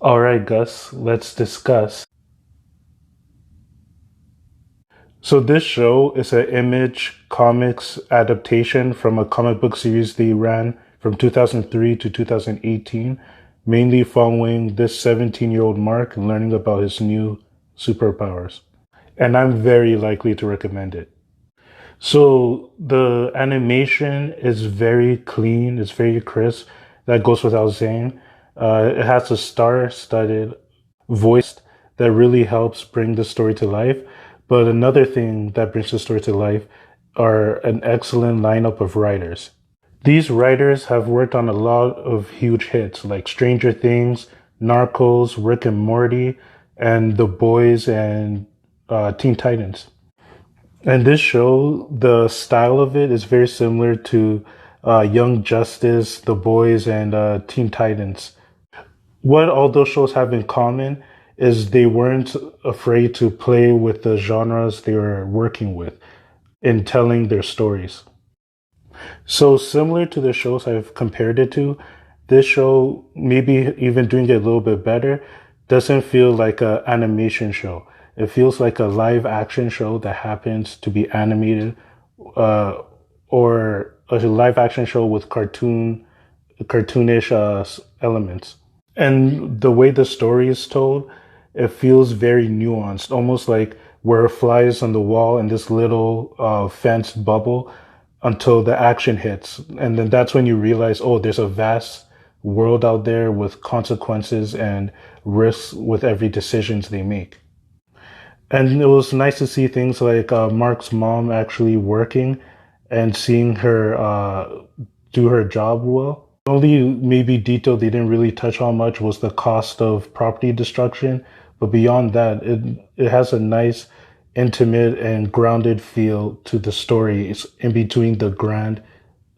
All right, Gus, let's discuss. So this show is an Image Comics adaptation from a comic book series they ran from 2003 to 2018, mainly following this 17-year-old Mark learning about his new superpowers. And I'm very likely to recommend it. So the animation is very clean, it's very crisp. That goes without saying. It has a star-studded voice that really helps bring the story to life. But another thing that brings the story to life are an excellent lineup of writers. These writers have worked on a lot of huge hits like Stranger Things, Narcos, Rick and Morty, and The Boys and Teen Titans. And this show, the style of it is very similar to Young Justice, The Boys, and Teen Titans. What all those shows have in common is they weren't afraid to play with the genres they were working with in telling their stories. So similar to the shows I've compared it to, this show, maybe even doing it a little bit better, doesn't feel like an animation show. It feels like a live action show that happens to be animated, uh, or a live action show with cartoonish elements. And the way the story is told, it feels very nuanced, almost like where flies on the wall in this little fenced bubble until the action hits. And then that's when you realize, oh, there's a vast world out there with consequences and risks with every decisions they make. And it was nice to see things like Mark's mom actually working and seeing her do her job well. The only maybe detail they didn't really touch on much was the cost of property destruction. But beyond that, it has a nice, intimate, and grounded feel to the story. It's in between the grand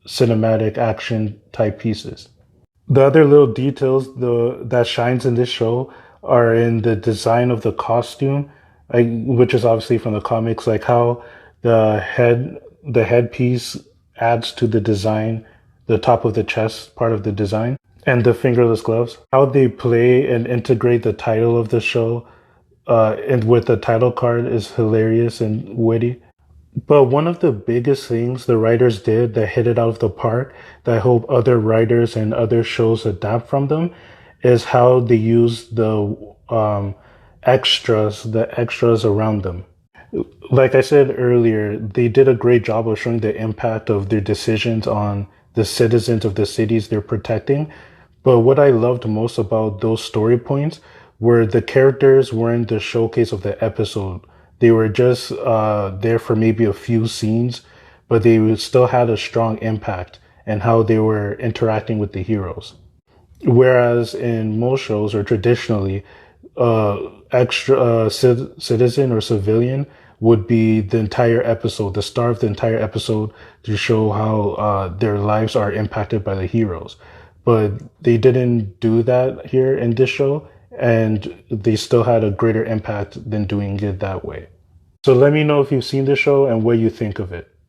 cinematic action type pieces. The other little details that shines in this show are in the design of the costume, which is obviously from the comics, like how the headpiece adds to the design, the top of the chest part of the design, and the fingerless gloves. How they play and integrate the title of the show and with the title card is hilarious and witty. But one of the biggest things the writers did that hit it out of the park, that I hope other writers and other shows adapt from them, is how they use the extras around them. Like I said earlier, they did a great job of showing the impact of their decisions on the citizens of the cities they're protecting. But what I loved most about those story points were the characters weren't the showcase of the episode. They were just there for maybe a few scenes, but they still had a strong impact and how they were interacting with the heroes. Whereas in most shows, or traditionally, citizen or civilian would be the entire episode, the star of the entire episode to show how their lives are impacted by the heroes. But they didn't do that here in this show, and they still had a greater impact than doing it that way. So let me know if you've seen the show and what you think of it.